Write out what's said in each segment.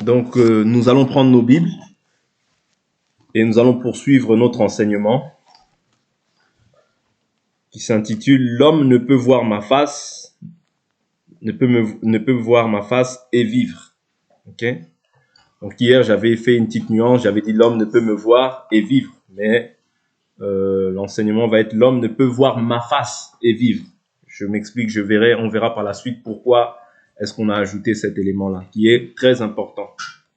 Donc, nous allons prendre nos Bibles et nous allons poursuivre notre enseignement qui s'intitule « L'homme ne peut voir ma face, ne peut voir ma face et vivre ». Ok? Donc, hier, j'avais fait une petite nuance, j'avais dit « L'homme ne peut me voir et vivre ». Mais l'enseignement va être « L'homme ne peut voir ma face et vivre ». Je m'explique, on verra par la suite pourquoi est-ce qu'on a ajouté cet élément-là, qui est très important.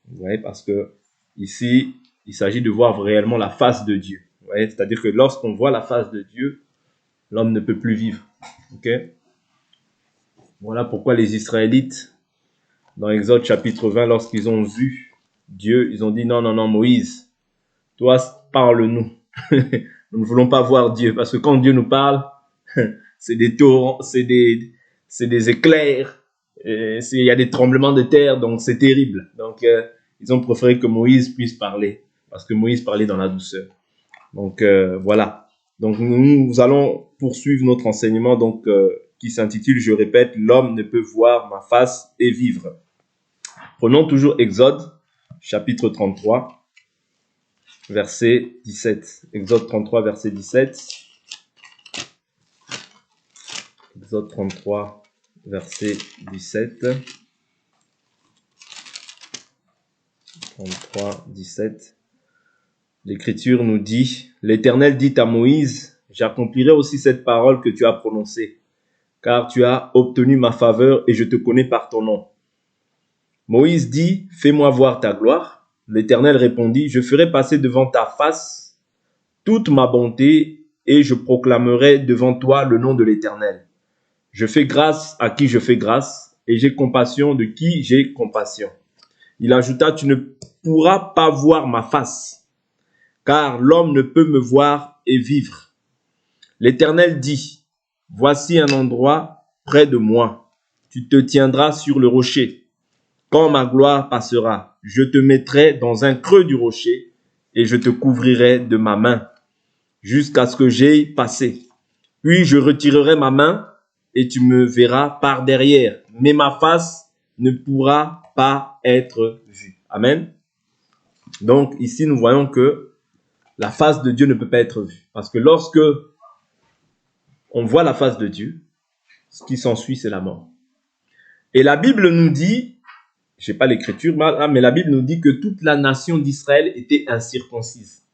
Vous voyez, parce que ici, il s'agit de voir réellement la face de Dieu. Vous voyez, c'est-à-dire que lorsqu'on voit la face de Dieu, l'homme ne peut plus vivre. Ok? Voilà pourquoi les Israélites, dans Exode chapitre 20, lorsqu'ils ont vu Dieu, ils ont dit non, Moïse, toi, parle-nous. Nous ne voulons pas voir Dieu, parce que quand Dieu nous parle, c'est des torrents, c'est des éclairs, il y a des tremblements de terre, donc c'est terrible. Donc, ils ont préféré que Moïse puisse parler, parce que Moïse parlait dans la douceur. Donc, voilà. Donc, nous allons poursuivre notre enseignement, donc, qui s'intitule, je répète, « L'homme ne peut voir ma face et vivre ». Prenons toujours Exode, chapitre 33, verset 17. Exode 33, verset 17. Exode 33, verset 17. 33, 17. L'Écriture nous dit, « L'Éternel dit à Moïse, j'accomplirai aussi cette parole que tu as prononcée, car tu as obtenu ma faveur et je te connais par ton nom. » Moïse dit, « Fais-moi voir ta gloire. » L'Éternel répondit, « Je ferai passer devant ta face toute ma bonté et je proclamerai devant toi le nom de l'Éternel. Je fais grâce à qui je fais grâce et j'ai compassion de qui j'ai compassion. » Il ajouta, « Tu ne pourras pas voir ma face, car l'homme ne peut me voir et vivre. » L'Éternel dit, « Voici un endroit près de moi. Tu te tiendras sur le rocher. Quand ma gloire passera, je te mettrai dans un creux du rocher et je te couvrirai de ma main jusqu'à ce que j'aie passé. Puis je retirerai ma main et tu me verras par derrière, mais ma face ne pourra pas être vue. » Amen. Donc ici, nous voyons que la face de Dieu ne peut pas être vue. Parce que lorsque on voit la face de Dieu, ce qui s'ensuit, c'est la mort. Et la Bible nous dit, je n'ai pas l'écriture, mais la Bible nous dit que toute la nation d'Israël était incirconcise.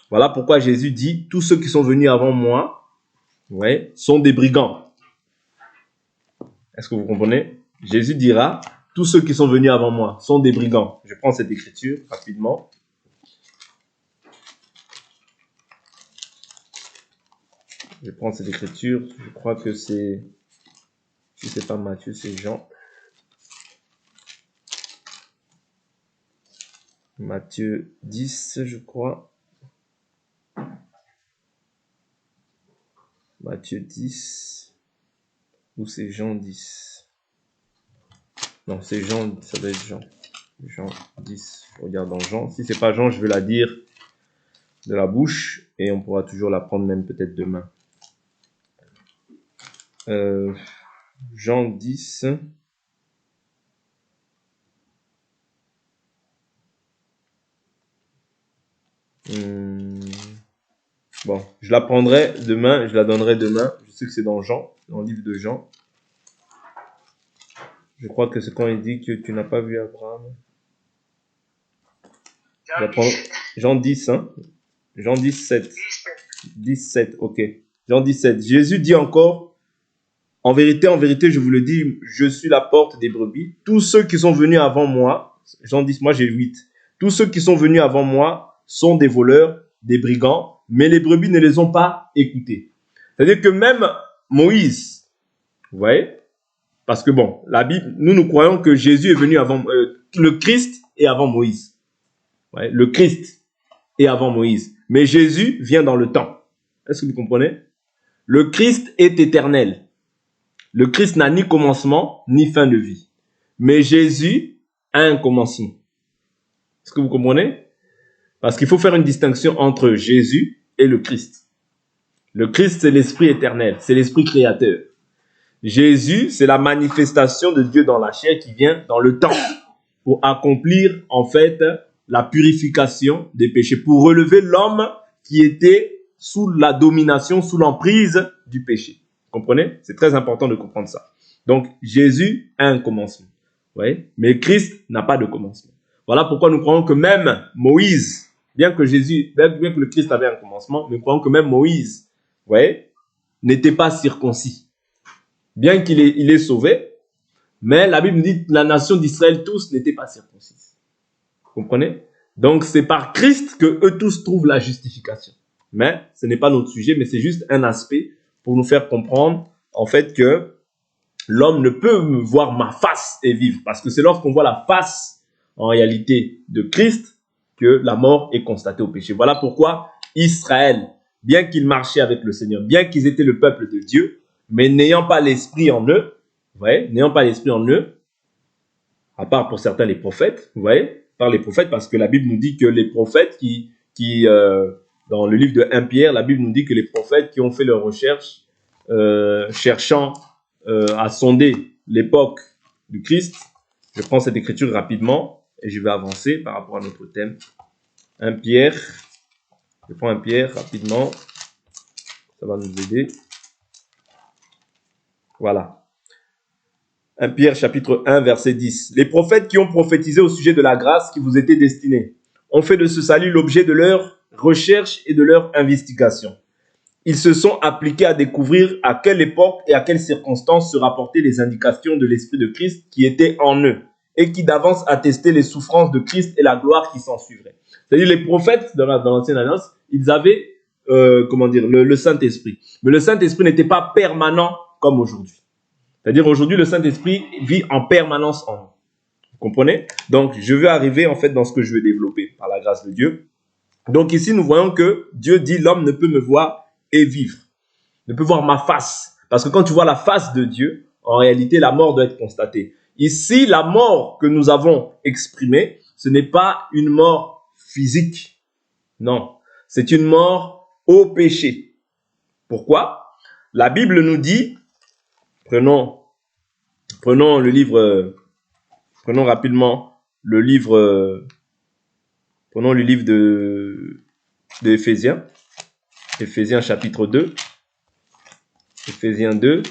Voilà pourquoi Jésus dit, tous ceux qui sont venus avant moi, sont des brigands. Est-ce que vous comprenez? Jésus dira, tous ceux qui sont venus avant moi sont des brigands. Je prends cette écriture rapidement. Je prends cette écriture, je crois que c'est, si c'est pas Matthieu, c'est Jean. Matthieu 10, je crois. Matthieu 10, ou c'est Jean 10. Non, c'est Jean, ça doit être Jean. Jean 10, je regarde dans Jean. Si c'est pas Jean, je vais la dire de la bouche et on pourra toujours la prendre même peut-être demain. Jean 10. Bon, je la prendrai demain, je la donnerai demain. Je sais que c'est dans Jean, dans le livre de Jean. Je crois que c'est quand il dit que tu n'as pas vu Abraham. Je la prends. Jean 10, hein? Jean 17. 17, ok. Jean 17. Jésus dit encore, en vérité, je vous le dis, je suis la porte des brebis. Tous ceux qui sont venus avant moi, Jean 10, moi j'ai 8. Tous ceux qui sont venus avant moi sont des voleurs, des brigands, mais les brebis ne les ont pas écoutés. C'est-à-dire que même Moïse, vous voyez, parce que bon, la Bible, nous croyons que Jésus est venu avant, le Christ est avant Moïse. Ouais, le Christ est avant Moïse. Mais Jésus vient dans le temps. Est-ce que vous comprenez? Le Christ est éternel. Le Christ n'a ni commencement, ni fin de vie. Mais Jésus a un commencement. Est-ce que vous comprenez? Parce qu'il faut faire une distinction entre Jésus et le Christ. Le Christ, c'est l'Esprit éternel, c'est l'Esprit créateur. Jésus, c'est la manifestation de Dieu dans la chair qui vient dans le temps. pour accomplir en fait la purification des péchés, pour relever l'homme qui était sous la domination, sous l'emprise du péché. Vous comprenez? C'est très important de comprendre ça. Donc, Jésus a un commencement. Ouais. Mais Christ n'a pas de commencement. Voilà pourquoi nous croyons que même Moïse, bien que le Christ avait un commencement, nous croyons que même Moïse, ouais, n'était pas circoncis. Bien qu'il est sauvé, mais la Bible dit que la nation d'Israël tous n'étaient pas circoncis. Vous comprenez? Donc, c'est par Christ que eux tous trouvent la justification. Mais ce n'est pas notre sujet, mais c'est juste un aspect pour nous faire comprendre, en fait, que l'homme ne peut me voir ma face et vivre. Parce que c'est lorsqu'on voit la face, en réalité, de Christ, que la mort est constatée au péché. Voilà pourquoi Israël, bien qu'ils marchaient avec le Seigneur, bien qu'ils étaient le peuple de Dieu, mais n'ayant pas l'esprit en eux, n'ayant pas l'esprit en eux, à part pour certains les prophètes, vous voyez, par les prophètes, parce que la Bible nous dit que les prophètes dans le livre de 1 Pierre, la Bible nous dit que les prophètes qui ont fait leurs recherches, cherchant à sonder l'époque du Christ, je prends cette écriture rapidement et je vais avancer par rapport à notre thème. 1 Pierre, je prends 1 Pierre rapidement, ça va nous aider. Voilà. 1 Pierre chapitre 1 verset 10. Les prophètes qui ont prophétisé au sujet de la grâce qui vous était destinée ont fait de ce salut l'objet de leur recherche et de leur investigation. Ils se sont appliqués à découvrir à quelle époque et à quelles circonstances se rapportaient les indications de l'Esprit de Christ qui était en eux et qui d'avance attestaient les souffrances de Christ et la gloire qui s'en suivrait. C'est-à-dire les prophètes dans l'Ancienne Alliance, ils avaient le Saint-Esprit. Mais le Saint-Esprit n'était pas permanent comme aujourd'hui. C'est-à-dire aujourd'hui, le Saint-Esprit vit en permanence en nous. Vous comprenez? Donc, je veux arriver en fait dans ce que je veux développer par la grâce de Dieu. Donc ici, nous voyons que Dieu dit l'homme ne peut me voir et vivre. Ne peut voir ma face. Parce que quand tu vois la face de Dieu, en réalité, la mort doit être constatée. Ici, la mort que nous avons exprimée, ce n'est pas une mort physique. Non. C'est une mort au péché. Pourquoi? La Bible nous dit, prenons le livre, prenons rapidement le livre, prenons le livre d'Éphésiens. Éphésiens chapitre 2. Éphésiens 2.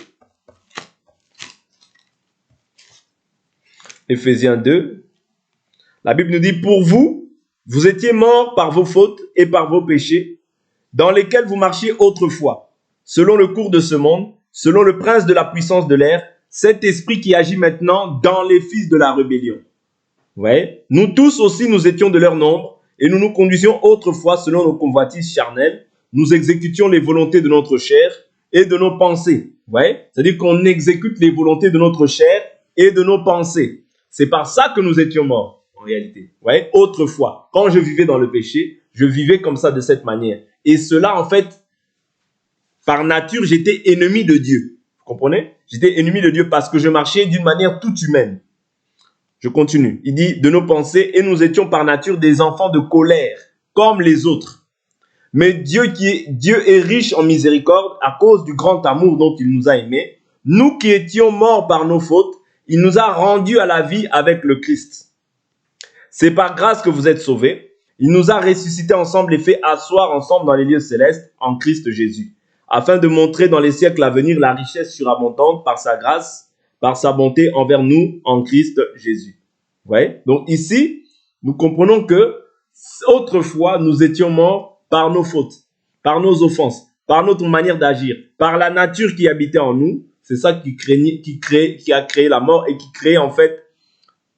Éphésiens 2. La Bible nous dit, pour vous, vous étiez morts par vos fautes et par vos péchés, dans lesquels vous marchiez autrefois, selon le cours de ce monde, selon le prince de la puissance de l'air, cet esprit qui agit maintenant dans les fils de la rébellion. Vous voyez? Nous tous aussi, nous étions de leur nombre, et nous nous conduisions autrefois selon nos convoitises charnelles. Nous exécutions les volontés de notre chair et de nos pensées. Vous voyez? C'est-à-dire qu'on exécute les volontés de notre chair et de nos pensées. C'est par ça que nous étions morts, en réalité. Vous voyez? Autrefois, quand je vivais dans le péché, je vivais comme ça, de cette manière. Et cela, en fait, par nature, j'étais ennemi de Dieu. Vous comprenez? J'étais ennemi de Dieu parce que je marchais d'une manière toute humaine. Je continue. Il dit, de nos pensées, et nous étions par nature des enfants de colère, comme les autres. Mais Dieu est riche en miséricorde à cause du grand amour dont il nous a aimés. Nous qui étions morts par nos fautes, il nous a rendus à la vie avec le Christ. C'est par grâce que vous êtes sauvés. Il nous a ressuscités ensemble et fait asseoir ensemble dans les lieux célestes en Christ Jésus, afin de montrer dans les siècles à venir la richesse surabondante par sa grâce, par sa bonté envers nous en Christ Jésus. Vous voyez? Donc ici, nous comprenons que autrefois, nous étions morts par nos fautes, par nos offenses, par notre manière d'agir, par la nature qui habitait en nous. C'est ça qui a créé la mort et qui crée en fait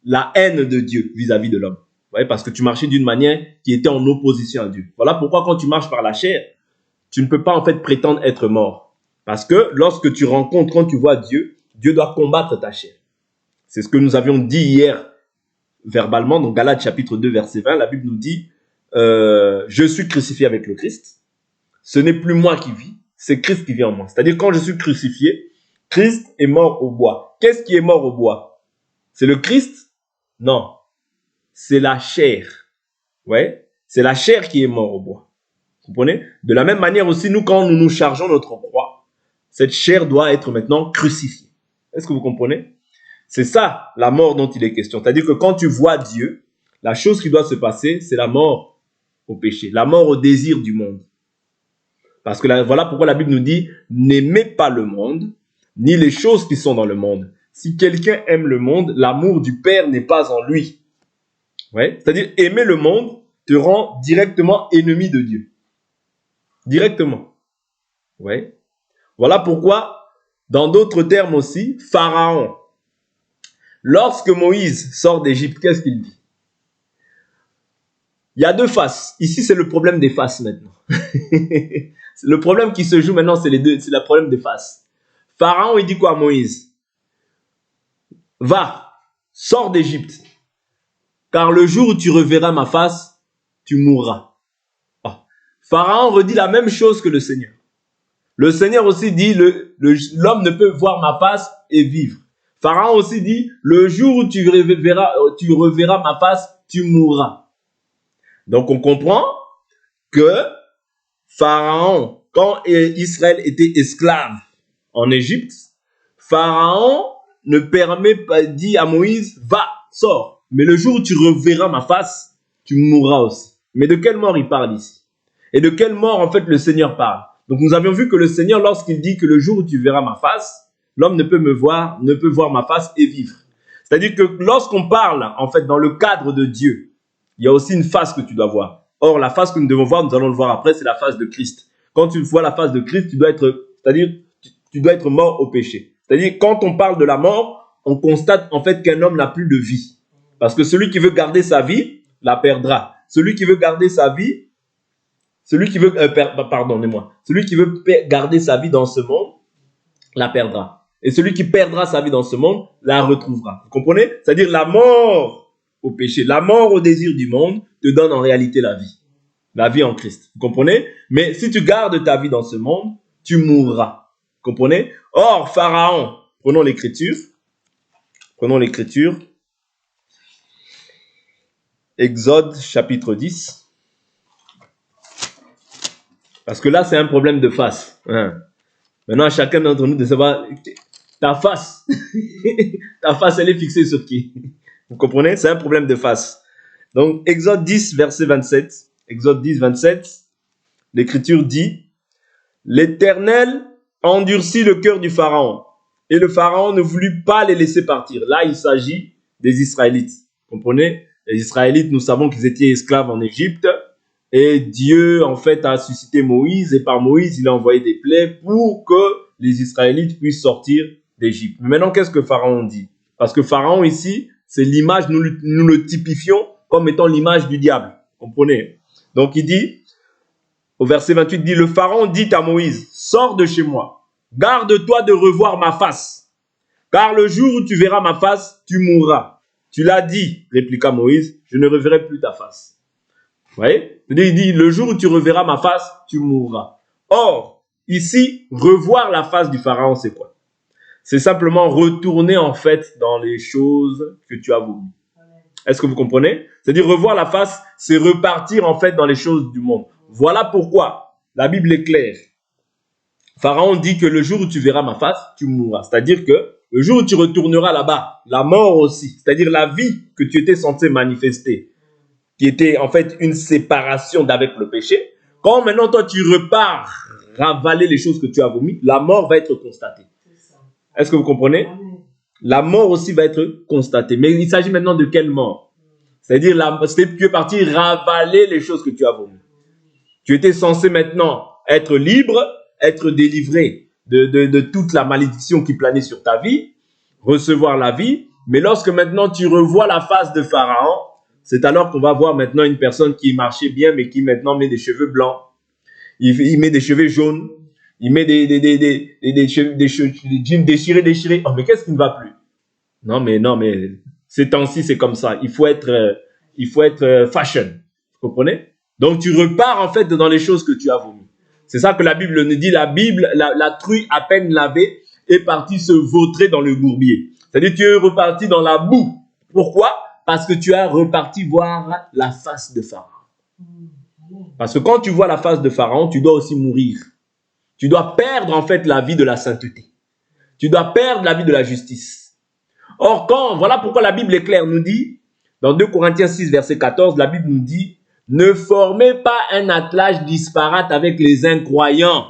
la haine de Dieu vis-à-vis de l'homme. Vous voyez? Parce que tu marchais d'une manière qui était en opposition à Dieu. Voilà pourquoi quand tu marches par la chair, tu ne peux pas en fait prétendre être mort. Parce que lorsque tu rencontres, quand tu vois Dieu, Dieu doit combattre ta chair. C'est ce que nous avions dit hier verbalement, dans Galates chapitre 2 verset 20, la Bible nous dit je suis crucifié avec le Christ. Ce n'est plus moi qui vis, c'est Christ qui vit en moi. C'est-à-dire quand je suis crucifié, Christ est mort au bois. Qu'est-ce qui est mort au bois? C'est le Christ? Non, c'est la chair. Ouais, c'est la chair qui est mort au bois. Vous comprenez? De la même manière aussi, nous, quand nous nous chargeons notre croix, cette chair doit être maintenant crucifiée. Est-ce que vous comprenez? C'est ça, la mort dont il est question. C'est-à-dire que quand tu vois Dieu, la chose qui doit se passer, c'est la mort au péché, la mort au désir du monde. Parce que voilà pourquoi la Bible nous dit, n'aimez pas le monde, ni les choses qui sont dans le monde. Si quelqu'un aime le monde, l'amour du Père n'est pas en lui. Ouais? C'est-à-dire, aimer le monde te rend directement ennemi de Dieu. Directement. Ouais. Voilà pourquoi, dans d'autres termes aussi, Pharaon, lorsque Moïse sort d'Égypte, qu'est-ce qu'il dit? Il y a deux faces. Ici, c'est le problème des faces maintenant. Le problème qui se joue maintenant, c'est le problème des faces. Pharaon, il dit quoi à Moïse? Va, sors d'Égypte, car le jour où tu reverras ma face, tu mourras. Oh. Pharaon redit la même chose que le Seigneur. Le Seigneur aussi dit, l'homme ne peut voir ma face et vivre. Pharaon aussi dit, le jour où tu reverras ma face, tu mourras. Donc on comprend que Pharaon, quand Israël était esclave en Égypte, Pharaon ne permet pas, dit à Moïse, va, sors. Mais le jour où tu reverras ma face, tu mourras aussi. Mais de quelle mort il parle ici? Et de quelle mort en fait le Seigneur parle? Donc nous avions vu que le Seigneur, lorsqu'il dit que le jour où tu verras ma face, l'homme ne peut voir ma face et vivre. C'est-à-dire que lorsqu'on parle en fait dans le cadre de Dieu, il y a aussi une face que tu dois voir. Or, la face que nous devons voir, nous allons le voir après, c'est la face de Christ. Quand tu vois la face de Christ, tu dois être mort au péché. C'est-à-dire, quand on parle de la mort, on constate en fait qu'un homme n'a plus de vie. Parce que celui qui veut garder sa vie, la perdra. Celui qui veut garder sa vie, celui qui veut garder sa vie dans ce monde, la perdra. Et celui qui perdra sa vie dans ce monde, la retrouvera. Vous comprenez? C'est-à-dire, la mort au péché, la mort au désir du monde te donne en réalité la vie en Christ. Vous comprenez? Mais si tu gardes ta vie dans ce monde, tu mourras. Vous comprenez? Or, Pharaon, prenons l'écriture, Exode chapitre 10, parce que là c'est un problème de face. Maintenant, à chacun d'entre nous de savoir, ta face, elle est fixée sur qui? Vous comprenez? C'est un problème de face. Donc, Exode 10, verset 27. Exode 10, 27. L'Écriture dit, l'Éternel endurcit le cœur du Pharaon. Et le Pharaon ne voulut pas les laisser partir. Là, il s'agit des Israélites. Vous comprenez? Les Israélites, nous savons qu'ils étaient esclaves en Égypte. Et Dieu, en fait, a suscité Moïse. Et par Moïse, il a envoyé des plaies pour que les Israélites puissent sortir d'Égypte. Mais maintenant, qu'est-ce que Pharaon dit? Parce que Pharaon, ici, c'est l'image, nous le typifions comme étant l'image du diable. Vous comprenez? Donc il dit, au verset 28, dit, le Pharaon dit à Moïse, sors de chez moi, garde-toi de revoir ma face, car le jour où tu verras ma face, tu mourras. Tu l'as dit, répliqua Moïse, je ne reverrai plus ta face. Vous voyez? Il dit, le jour où tu reverras ma face, tu mourras. Or, ici, revoir la face du Pharaon, c'est quoi? C'est simplement retourner en fait dans les choses que tu as voulu. Est-ce que vous comprenez? C'est-à-dire revoir la face, c'est repartir en fait dans les choses du monde. Voilà pourquoi la Bible est claire. Pharaon dit que le jour où tu verras ma face, tu mourras. C'est-à-dire que le jour où tu retourneras là-bas, la mort aussi, c'est-à-dire la vie que tu étais censé manifester, qui était en fait une séparation d'avec le péché, quand maintenant toi tu repars ravaler les choses que tu as vomi, la mort va être constatée. Est-ce que vous comprenez? La mort aussi va être constatée. Mais il s'agit maintenant de quelle mort? C'est-à-dire, tu es parti ravaler les choses que tu as vomi. Tu étais censé maintenant être libre, être délivré de toute la malédiction qui planait sur ta vie, recevoir la vie. Mais lorsque maintenant tu revois la face de Pharaon, c'est alors qu'on va voir maintenant une personne qui marchait bien, mais qui maintenant met des cheveux blancs. Il met des cheveux jaunes. Il met des jeans déchirés. Oh, mais qu'est-ce qui ne va plus? Non, mais ces temps-ci, c'est comme ça. Il faut être fashion. Vous comprenez? Donc, tu repars en fait dans les choses que tu as vomi. C'est ça que la Bible nous dit. La Bible, la truie à peine lavée est partie se vautrer dans le bourbier. C'est-à-dire, tu es reparti dans la boue. Pourquoi? Parce que tu as reparti voir la face de Pharaon. Parce que quand tu vois la face de Pharaon, tu dois aussi mourir. Tu dois perdre en fait la vie de la sainteté. Tu dois perdre la vie de la justice. Or, voilà pourquoi la Bible est claire, nous dit, dans 2 Corinthiens 6, verset 14, la Bible nous dit, ne formez pas un attelage disparate avec les incroyants.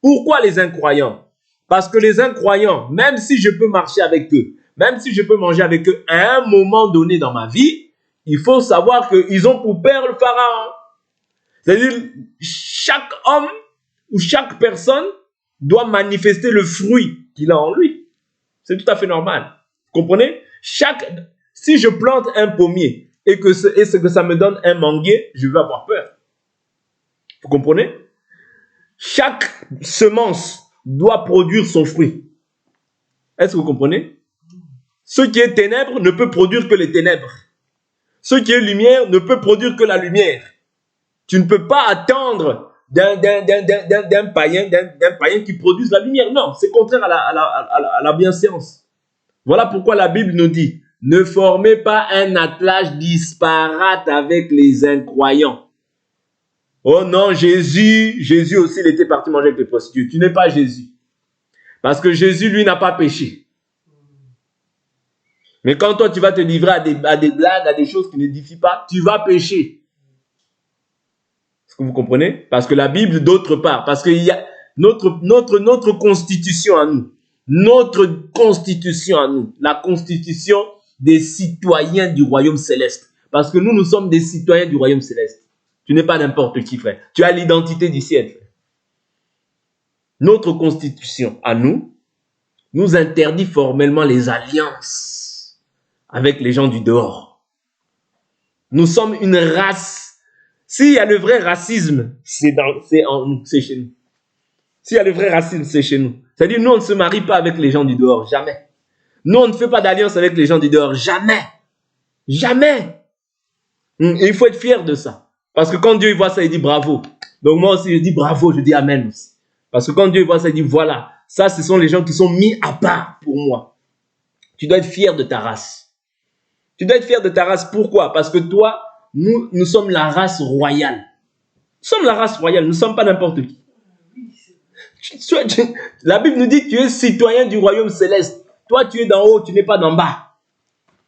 Pourquoi les incroyants? Parce que les incroyants, même si je peux marcher avec eux, même si je peux manger avec eux à un moment donné dans ma vie, il faut savoir qu'ils ont pour père le Pharaon. C'est-à-dire, chaque homme ou chaque personne doit manifester le fruit qu'il a en lui. C'est tout à fait normal. Vous comprenez? Si je plante un pommier et que ça me donne un manguier, je vais avoir peur. Vous comprenez? Chaque semence doit produire son fruit. Est-ce que vous comprenez? Ce qui est ténèbres ne peut produire que les ténèbres. Ce qui est lumière ne peut produire que la lumière. Tu ne peux pas attendre d'un païen qui produise la lumière. Non, c'est contraire à la bienséance. Voilà pourquoi la Bible nous dit, ne formez pas un attelage disparate avec les incroyants. Oh non, Jésus aussi, il était parti manger avec les prostituées. Tu n'es pas Jésus. Parce que Jésus, lui, n'a pas péché. Mais quand toi, tu vas te livrer à des blagues, à des choses qui n'édifient pas, tu vas pécher. Est-ce que vous comprenez? Parce que la Bible, d'autre part, parce qu'il y a notre constitution à nous, la constitution des citoyens du royaume céleste. Parce que nous sommes des citoyens du royaume céleste. Tu n'es pas n'importe qui, frère. Tu as l'identité du ciel, frère. Notre constitution à nous interdit formellement les alliances avec les gens du dehors. Nous sommes une race. S'il y a le vrai racisme, c'est chez nous. S'il y a le vrai racisme, c'est chez nous. C'est-à-dire, nous, on ne se marie pas avec les gens du dehors, jamais. Nous, on ne fait pas d'alliance avec les gens du dehors, jamais. Jamais. Et il faut être fier de ça. Parce que quand Dieu voit ça, il dit bravo. Donc moi aussi, je dis bravo, je dis amen aussi. Parce que quand Dieu voit ça, il dit voilà, ça, ce sont les gens qui sont mis à part pour moi. Tu dois être fier de ta race. Tu dois être fier de ta race. Pourquoi? Parce que toi, nous sommes la race royale. Nous sommes la race royale, nous ne sommes pas n'importe qui. La Bible nous dit que tu es citoyen du royaume céleste. Toi, tu es d'en haut, tu n'es pas d'en bas.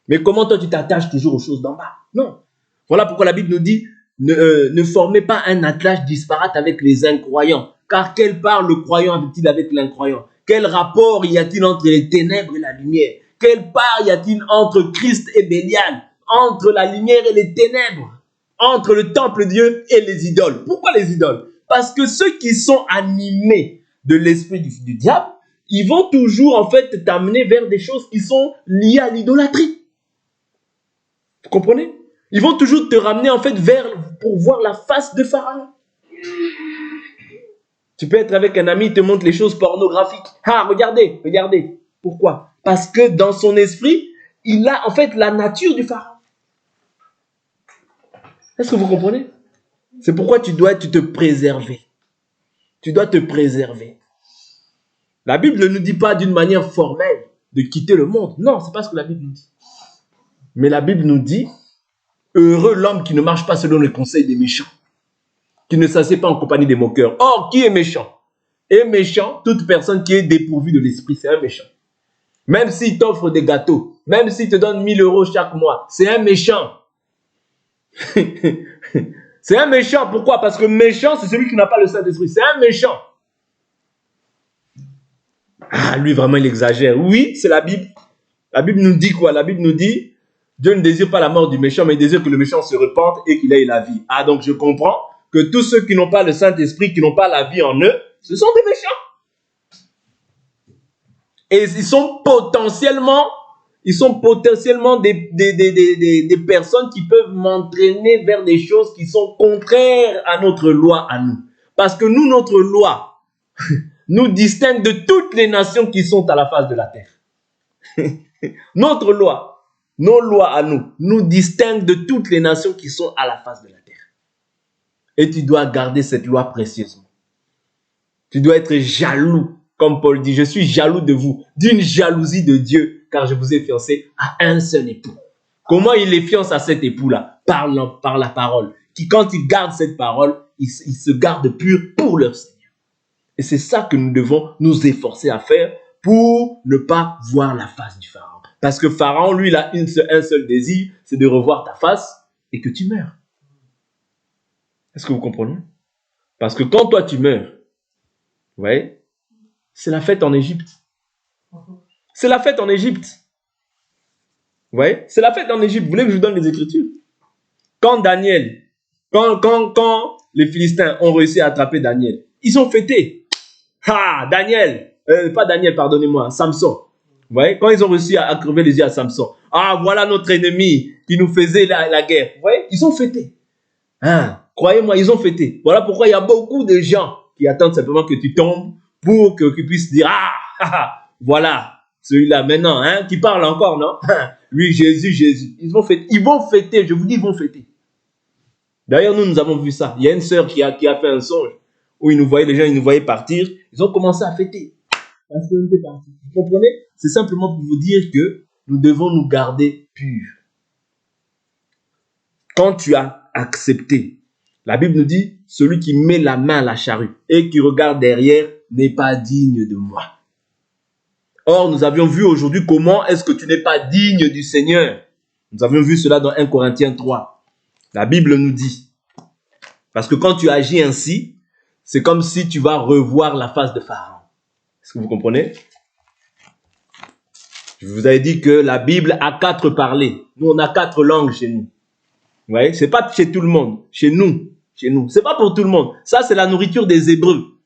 Mais comment toi, tu t'attaches toujours aux choses d'en bas? Non. Voilà pourquoi la Bible nous dit ne formez pas un attelage disparate avec les incroyants. Car quelle part le croyant a-t-il avec l'incroyant? Quel rapport y a-t-il entre les ténèbres et la lumière? Quelle part y a-t-il entre Christ et Bélial? Entre la lumière et les ténèbres? Entre le temple de Dieu et les idoles? Pourquoi les idoles? Parce que ceux qui sont animés de l'esprit du diable, ils vont toujours en fait t'amener vers des choses qui sont liées à l'idolâtrie. Vous comprenez? Ils vont toujours te ramener en fait pour voir la face de Pharaon. Tu peux être avec un ami, il te montre les choses pornographiques. Ah, regardez. Pourquoi? Parce que dans son esprit, il a en fait la nature du Pharaon. Est-ce que vous comprenez? C'est pourquoi tu dois te préserver. Tu dois te préserver. La Bible ne nous dit pas d'une manière formelle de quitter le monde. Non, c'est pas ce que la Bible nous dit. Mais la Bible nous dit, heureux l'homme qui ne marche pas selon les conseils des méchants, qui ne s'assied pas en compagnie des moqueurs. Or, qui est méchant? Est méchant, toute personne qui est dépourvue de l'esprit, c'est un méchant. Même s'il t'offre des gâteaux, même s'il te donne 1000 € chaque mois, c'est un méchant. C'est un méchant. Pourquoi? Parce que méchant, c'est celui qui n'a pas le Saint-Esprit. C'est un méchant. Ah, lui, vraiment, il exagère. Oui, c'est la Bible. La Bible nous dit quoi? La Bible nous dit, Dieu ne désire pas la mort du méchant, mais il désire que le méchant se repente et qu'il ait la vie. Ah, donc je comprends que tous ceux qui n'ont pas le Saint-Esprit, qui n'ont pas la vie en eux, ce sont des méchants. Et ils sont potentiellement des personnes qui peuvent m'entraîner vers des choses qui sont contraires à notre loi à nous. Parce que nous, notre loi, nous distingue de toutes les nations qui sont à la face de la terre. Notre loi, nos lois à nous distinguent de toutes les nations qui sont à la face de la terre. Et tu dois garder cette loi précieusement. Tu dois être jaloux. Comme Paul dit, je suis jaloux de vous, d'une jalousie de Dieu, car je vous ai fiancé à un seul époux. Comment il les fiance à cet époux-là? Par la parole. Qui, quand ils gardent cette parole, ils se gardent purs pour leur Seigneur. Et c'est ça que nous devons nous efforcer à faire pour ne pas voir la face du Pharaon. Parce que Pharaon, lui, il a un seul désir, c'est de revoir ta face et que tu meurs. Est-ce que vous comprenez? Parce que quand toi tu meurs, vous voyez, c'est la fête en Égypte. C'est la fête en Égypte. Vous voyez, c'est la fête en Égypte. Vous voulez que je vous donne les Écritures? Quand Daniel, quand les Philistins ont réussi à attraper Daniel, ils ont fêté. Ah, Daniel, pas Daniel, pardonnez-moi, Samson. Vous voyez, quand ils ont réussi à crever les yeux à Samson, ah, voilà notre ennemi qui nous faisait la guerre. Vous voyez, ils ont fêté. Hein, croyez-moi, ils ont fêté. Voilà pourquoi il y a beaucoup de gens qui attendent simplement que tu tombes pour qu'ils puissent dire, voilà, celui-là maintenant, hein, qui parle encore, non? Lui, Jésus, Jésus. Ils vont fêter, je vous dis, ils vont fêter. D'ailleurs, nous avons vu ça. Il y a une sœur qui a fait un songe où les gens, ils nous voyaient partir. Ils ont commencé à fêter. Parce qu'on était partis. Vous comprenez? C'est simplement pour vous dire que nous devons nous garder purs. Quand tu as accepté, la Bible nous dit, celui qui met la main à la charrue et qui regarde derrière n'est pas digne de moi. Or, nous avions vu aujourd'hui comment est-ce que tu n'es pas digne du Seigneur. Nous avions vu cela dans 1 Corinthiens 3. La Bible nous dit, parce que quand tu agis ainsi, c'est comme si tu vas revoir la face de Pharaon. Est-ce que vous comprenez? Je vous avais dit que la Bible a 4 parlers. Nous, on a 4 langues chez nous. Vous voyez, c'est pas chez tout le monde, chez nous. C'est pas pour tout le monde. Ça, c'est la nourriture des Hébreux.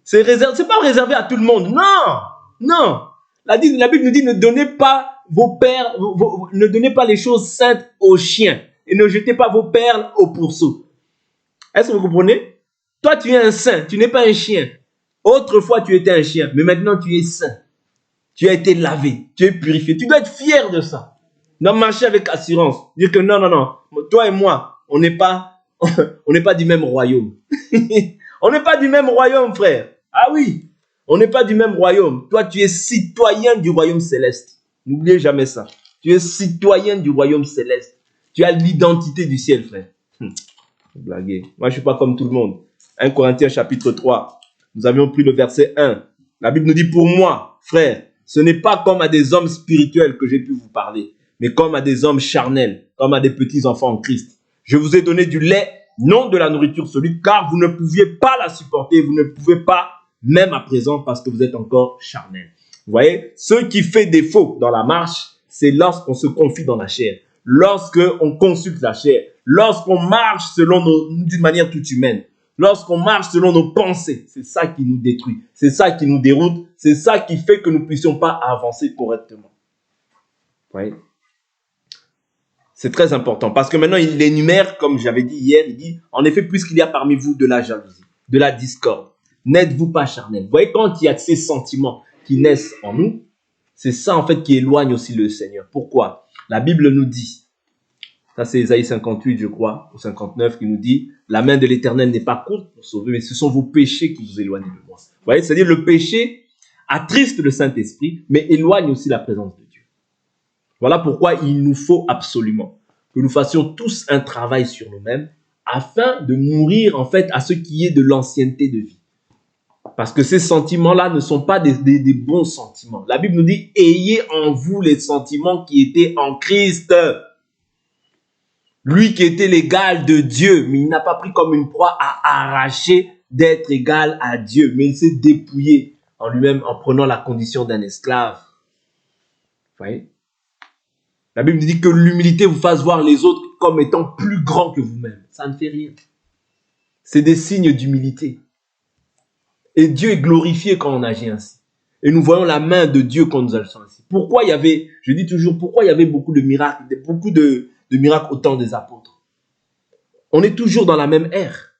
C'est pas réservé à tout le monde. Non. La Bible nous dit, ne donnez pas ne donnez pas les choses saintes aux chiens et ne jetez pas vos perles aux pourceaux. Est-ce que vous comprenez? Toi, tu es un saint, tu n'es pas un chien. Autrefois, tu étais un chien, mais maintenant, tu es saint. Tu as été lavé, tu es purifié. Tu dois être fier de ça. Non, marcher avec assurance. Dire que non. Toi et moi, on n'est pas du même royaume. On n'est pas du même royaume, frère. Ah oui, on n'est pas du même royaume. Toi, tu es citoyen du royaume céleste. N'oubliez jamais ça. Tu es citoyen du royaume céleste. Tu as l'identité du ciel, frère. Blaguez. Moi, je ne suis pas comme tout le monde. 1 Corinthiens chapitre 3. Nous avions pris le verset 1. La Bible nous dit, pour moi, frère, ce n'est pas comme à des hommes spirituels que j'ai pu vous parler, mais comme à des hommes charnels, comme à des petits enfants en Christ. Je vous ai donné du lait, non de la nourriture solide, car vous ne pouviez pas la supporter, vous ne pouvez pas, même à présent, parce que vous êtes encore charnels. Vous voyez, ce qui fait défaut dans la marche, c'est lorsqu'on se confie dans la chair, lorsqu'on consulte la chair, lorsqu'on marche d'une manière toute humaine, lorsqu'on marche selon nos pensées. C'est ça qui nous détruit, c'est ça qui nous déroute, c'est ça qui fait que nous ne puissions pas avancer correctement. Vous voyez? C'est très important parce que maintenant il énumère, comme j'avais dit hier, il dit, en effet, puisqu'il y a parmi vous de la jalousie, de la discorde, n'êtes-vous pas charnels? Vous voyez, quand il y a ces sentiments qui naissent en nous, c'est ça en fait qui éloigne aussi le Seigneur. Pourquoi? La Bible nous dit, ça c'est Ésaïe 58 je crois, ou 59, qui nous dit, la main de l'Éternel n'est pas courte pour sauver, mais ce sont vos péchés qui vous éloignent de moi. Vous voyez, c'est-à-dire le péché attriste le Saint-Esprit, mais éloigne aussi la présence de Dieu. Voilà pourquoi il nous faut absolument que nous fassions tous un travail sur nous-mêmes afin de mourir en fait à ce qui est de l'ancienneté de vie. Parce que ces sentiments-là ne sont pas des bons sentiments. La Bible nous dit, ayez en vous les sentiments qui étaient en Christ. Lui qui était l'égal de Dieu, mais il n'a pas pris comme une proie à arracher d'être égal à Dieu, mais il s'est dépouillé en lui-même en prenant la condition d'un esclave. Vous voyez? La Bible dit que l'humilité vous fasse voir les autres comme étant plus grands que vous-même. Ça ne fait rien. C'est des signes d'humilité. Et Dieu est glorifié quand on agit ainsi. Et nous voyons la main de Dieu quand nous agissons ainsi. Pourquoi il y avait, je dis toujours, pourquoi il y avait beaucoup de miracles au temps des apôtres? On est toujours dans la même ère.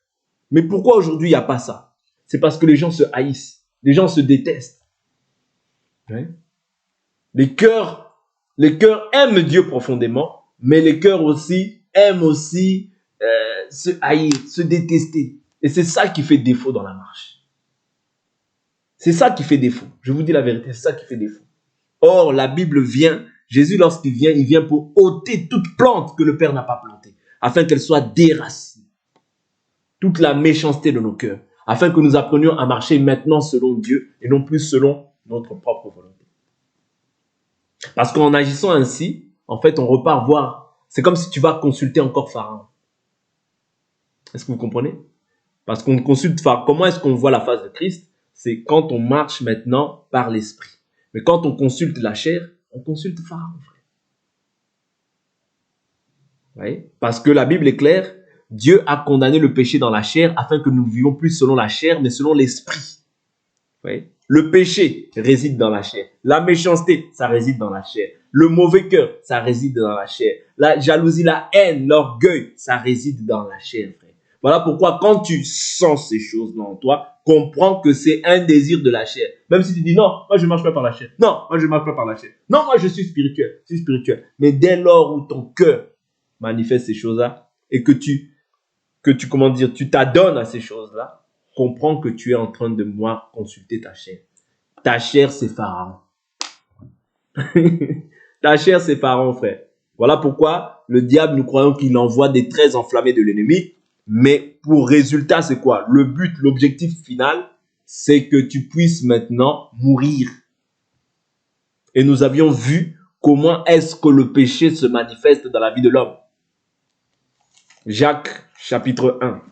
Mais pourquoi aujourd'hui il n'y a pas ça? C'est parce que les gens se haïssent. Les gens se détestent. Oui. Les cœurs aiment Dieu profondément, mais les cœurs aussi aiment aussi se haïr, se détester. Et c'est ça qui fait défaut dans la marche. C'est ça qui fait défaut. Je vous dis la vérité, c'est ça qui fait défaut. Or, la Bible vient, Jésus lorsqu'il vient, il vient pour ôter toute plante que le Père n'a pas plantée, afin qu'elle soit déracinée. Toute la méchanceté de nos cœurs, afin que nous apprenions à marcher maintenant selon Dieu et non plus selon notre propre volonté. Parce qu'en agissant ainsi, en fait, on repart voir. C'est comme si tu vas consulter encore Pharaon. Est-ce que vous comprenez? Parce qu'on consulte Pharaon. Comment est-ce qu'on voit la face de Christ? C'est quand on marche maintenant par l'esprit. Mais quand on consulte la chair, on consulte Pharaon, frère. Vous voyez? Parce que la Bible est claire, Dieu a condamné le péché dans la chair afin que nous ne vivions plus selon la chair, mais selon l'esprit. Vous voyez? Le péché réside dans la chair. La méchanceté, ça réside dans la chair. Le mauvais cœur, ça réside dans la chair. La jalousie, la haine, l'orgueil, ça réside dans la chair, frère. Voilà pourquoi quand tu sens ces choses-là en toi, comprends que c'est un désir de la chair. Même si tu dis non, moi je ne marche pas par la chair. Non, moi je ne marche pas par la chair. Non, moi je suis spirituel. Je suis spirituel. Mais dès lors où ton cœur manifeste ces choses-là et que tu comment dire, tu t'adonnes à ces choses-là, comprends que tu es en train de moi consulter ta chair. Ta chair, c'est Pharaon. Ta chair, c'est Pharaon, frère. Voilà pourquoi le diable, nous croyons qu'il envoie des traits enflammés de l'ennemi. Mais pour résultat, c'est quoi? Le but, l'objectif final, c'est que tu puisses maintenant mourir. Et nous avions vu comment est-ce que le péché se manifeste dans la vie de l'homme. Jacques, chapitre 1.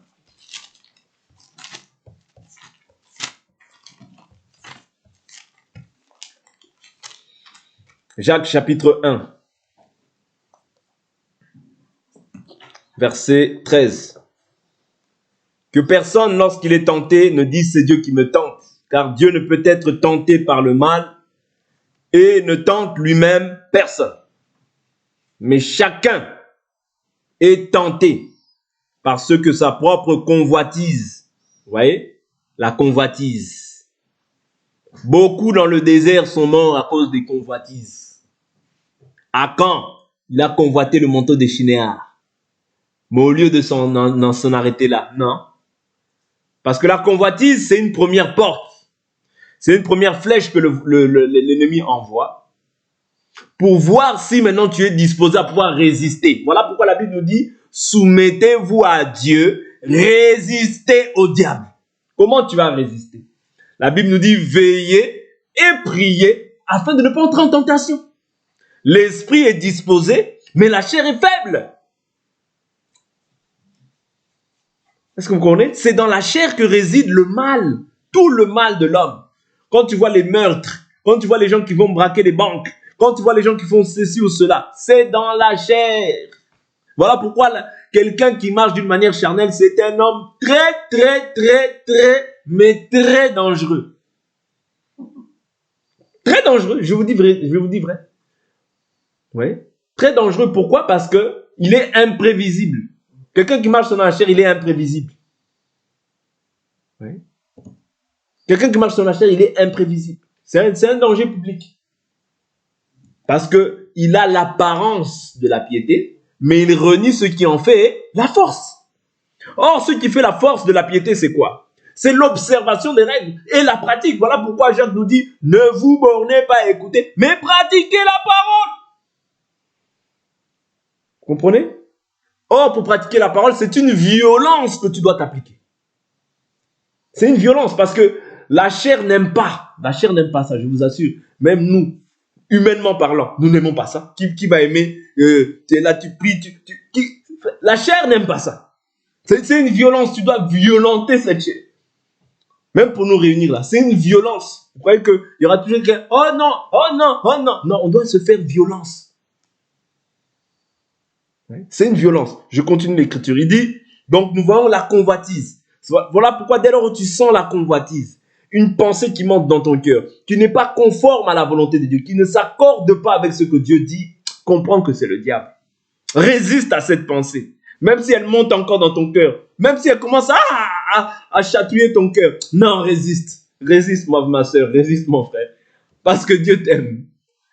Jacques, chapitre 1. Verset 13. Que personne, lorsqu'il est tenté, ne dise c'est Dieu qui me tente, car Dieu ne peut être tenté par le mal et ne tente lui-même personne. Mais chacun est tenté par ce que sa propre convoitise. Vous voyez? La convoitise. Beaucoup dans le désert sont morts à cause des convoitises. Akan, il a convoité le manteau des Shinéars. Mais au lieu de s'en arrêter là, non. Parce que la convoitise, c'est une première porte. C'est une première flèche que l'ennemi envoie pour voir si maintenant tu es disposé à pouvoir résister. Voilà pourquoi la Bible nous dit, soumettez-vous à Dieu, résistez au diable. Comment tu vas résister? La Bible nous dit, veillez et priez afin de ne pas entrer en tentation. L'esprit est disposé, mais la chair est faible. Est-ce que vous comprenez? C'est dans la chair que réside le mal, tout le mal de l'homme. Quand tu vois les meurtres, quand tu vois les gens qui vont braquer les banques, quand tu vois les gens qui font ceci ou cela, c'est dans la chair. Voilà pourquoi quelqu'un qui marche d'une manière charnelle, c'est un homme mais très dangereux. Très dangereux, je vous dis vrai. Oui. Très dangereux, pourquoi? Parce que il est imprévisible. Quelqu'un qui marche dans la chair, il est imprévisible. Oui. Quelqu'un qui marche sur la chair, il est imprévisible. C'est un danger public. Parce qu'il a l'apparence de la piété, mais il renie ce qui en fait la force. Or, ce qui fait la force de la piété, c'est quoi? C'est l'observation des règles et la pratique. Voilà pourquoi Jacques nous dit, ne vous bornez pas à écouter, mais pratiquez la parole. Vous comprenez? Or, pour pratiquer la parole, c'est une violence que tu dois t'appliquer. C'est une violence parce que la chair n'aime pas. La chair n'aime pas ça, je vous assure. Même nous, humainement parlant, nous n'aimons pas ça. Qui va aimer tu es là, tu pries. La chair n'aime pas ça. C'est une violence. Tu dois violenter cette chair. Même pour nous réunir là, c'est une violence. Vous croyez qu'il y aura toujours quelqu'un, oh non, oh non, oh non. Non, on doit se faire violence. C'est une violence. Je continue l'écriture. Il dit, donc nous voyons la convoitise. Voilà pourquoi dès lors où tu sens la convoitise, une pensée qui monte dans ton cœur, qui n'est pas conforme à la volonté de Dieu, qui ne s'accorde pas avec ce que Dieu dit, comprends que c'est le diable. Résiste à cette pensée. Même si elle monte encore dans ton cœur, même si elle commence à chatouiller ton cœur, non, résiste. Résiste, ma soeur, résiste, mon frère. Parce que Dieu t'aime.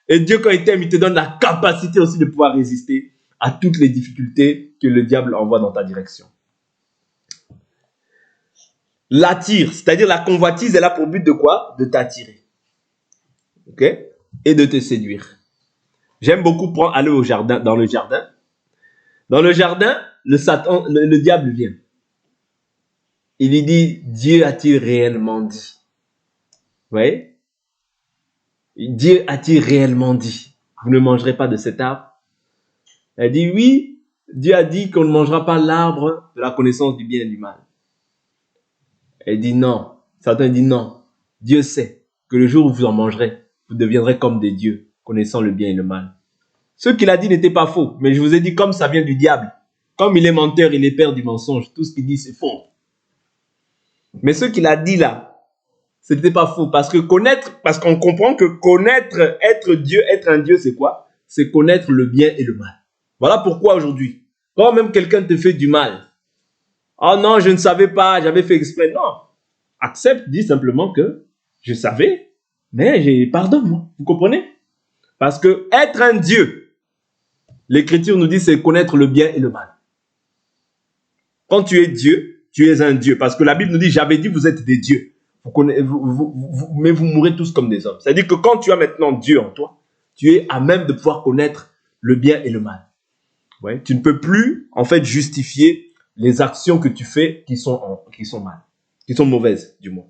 Et Dieu, quand il t'aime, il te donne la capacité aussi de pouvoir résister à toutes les difficultés que le diable envoie dans ta direction. L'attire, c'est-à-dire la convoitise, elle a pour but de quoi? De t'attirer. Ok? Et de te séduire. J'aime beaucoup aller au jardin, dans le jardin. Dans le jardin, le diable vient. Il lui dit, Dieu a-t-il réellement dit? Vous voyez? Dieu a-t-il réellement dit? vous ne mangerez pas de cet arbre. Elle dit, oui, Dieu a dit qu'on ne mangera pas l'arbre de la connaissance du bien et du mal. Elle dit non. Satan dit non. Dieu sait que le jour où vous en mangerez, vous deviendrez comme des dieux, connaissant le bien et le mal. Ce qu'il a dit n'était pas faux, mais je vous ai dit comme ça vient du diable. Comme il est menteur, il est père du mensonge. Tout ce qu'il dit, c'est faux. Mais ce qu'il a dit là, ce n'était pas faux. Parce qu'on comprend que connaître, être Dieu, être un Dieu, c'est quoi? C'est connaître le bien et le mal. Voilà pourquoi aujourd'hui, quand même quelqu'un te fait du mal, oh non, je ne savais pas, j'avais fait exprès. Non. Accepte, dis simplement que je savais, mais pardonne-moi. Vous comprenez? Parce que être un Dieu, l'Écriture nous dit, c'est connaître le bien et le mal. Quand tu es Dieu, tu es un Dieu. Parce que la Bible nous dit, j'avais dit, vous êtes des dieux. Mais vous mourrez tous comme des hommes. C'est-à-dire que quand tu as maintenant Dieu en toi, tu es à même de pouvoir connaître le bien et le mal. Ouais. Tu ne peux plus, en fait, justifier les actions que tu fais qui sont mal, qui sont mauvaises, du moins.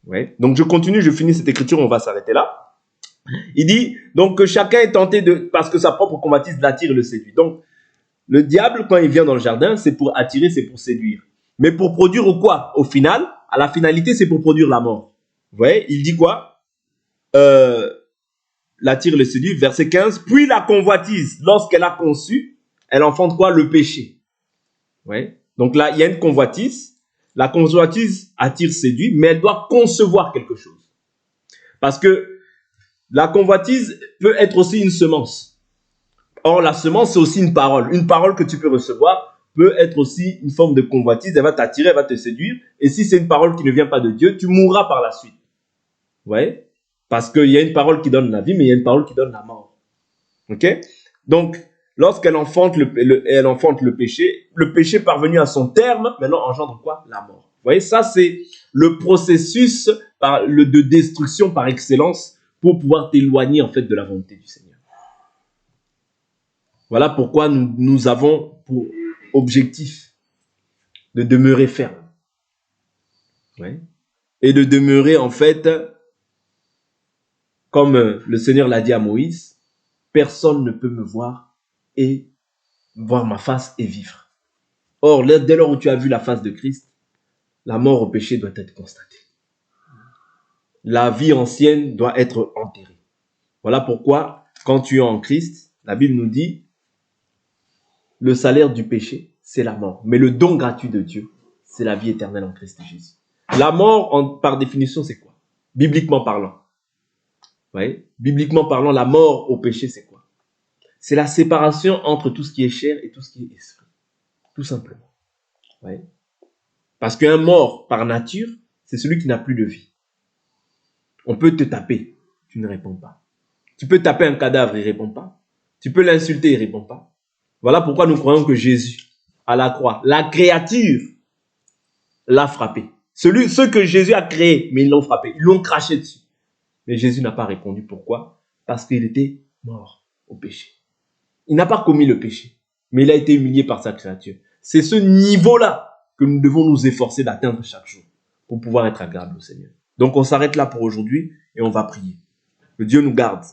Ouais. Donc, je continue, je finis cette écriture, on va s'arrêter là. Il dit, donc, que chacun est tenté parce que sa propre convoitise l'attire et le séduit. Donc, le diable, quand il vient dans le jardin, c'est pour attirer, c'est pour séduire. Mais pour produire quoi? Au final, à la finalité, c'est pour produire la mort. Vous voyez, il dit quoi? L'attire et le séduit, verset 15. Puis la convoitise, lorsqu'elle a conçu, elle enfante quoi? Le péché. Ouais. Donc là, il y a une convoitise. La convoitise attire, séduit, mais elle doit concevoir quelque chose. Parce que la convoitise peut être aussi une semence. Or, la semence, c'est aussi une parole. Une parole que tu peux recevoir peut être aussi une forme de convoitise. Elle va t'attirer, elle va te séduire. Et si c'est une parole qui ne vient pas de Dieu, tu mourras par la suite. Vous voyez? Parce qu'il y a une parole qui donne la vie, mais il y a une parole qui donne la mort. Ok? Donc, lorsqu'elle enfante le péché parvenu à son terme, maintenant engendre quoi? La mort. Vous voyez, ça c'est le processus de destruction par excellence pour pouvoir t'éloigner en fait de la volonté du Seigneur. Voilà pourquoi nous avons pour objectif de demeurer ferme. Ouais. Et de demeurer en fait, comme le Seigneur l'a dit à Moïse, personne ne peut me voir et voir ma face et vivre. Or, dès lors où tu as vu la face de Christ, la mort au péché doit être constatée. La vie ancienne doit être enterrée. Voilà pourquoi, quand tu es en Christ, la Bible nous dit, le salaire du péché, c'est la mort. Mais le don gratuit de Dieu, c'est la vie éternelle en Christ Jésus. La mort, par définition, c'est quoi? Bibliquement parlant. Ouais. Bibliquement parlant, la mort au péché, c'est quoi? C'est la séparation entre tout ce qui est chair et tout ce qui est esprit. Tout simplement. Ouais. Parce qu'un mort, par nature, c'est celui qui n'a plus de vie. On peut te taper, tu ne réponds pas. Tu peux taper un cadavre, il ne répond pas. Tu peux l'insulter, il ne répond pas. Voilà pourquoi nous croyons que Jésus, à la croix, la créature, l'a frappé. Ce que Jésus a créé, mais ils l'ont frappé, ils l'ont craché dessus. Mais Jésus n'a pas répondu. Pourquoi? Parce qu'il était mort au péché. Il n'a pas commis le péché, mais il a été humilié par sa créature. C'est ce niveau-là que nous devons nous efforcer d'atteindre chaque jour pour pouvoir être agréables au Seigneur. Donc on s'arrête là pour aujourd'hui et on va prier. Que Dieu nous garde.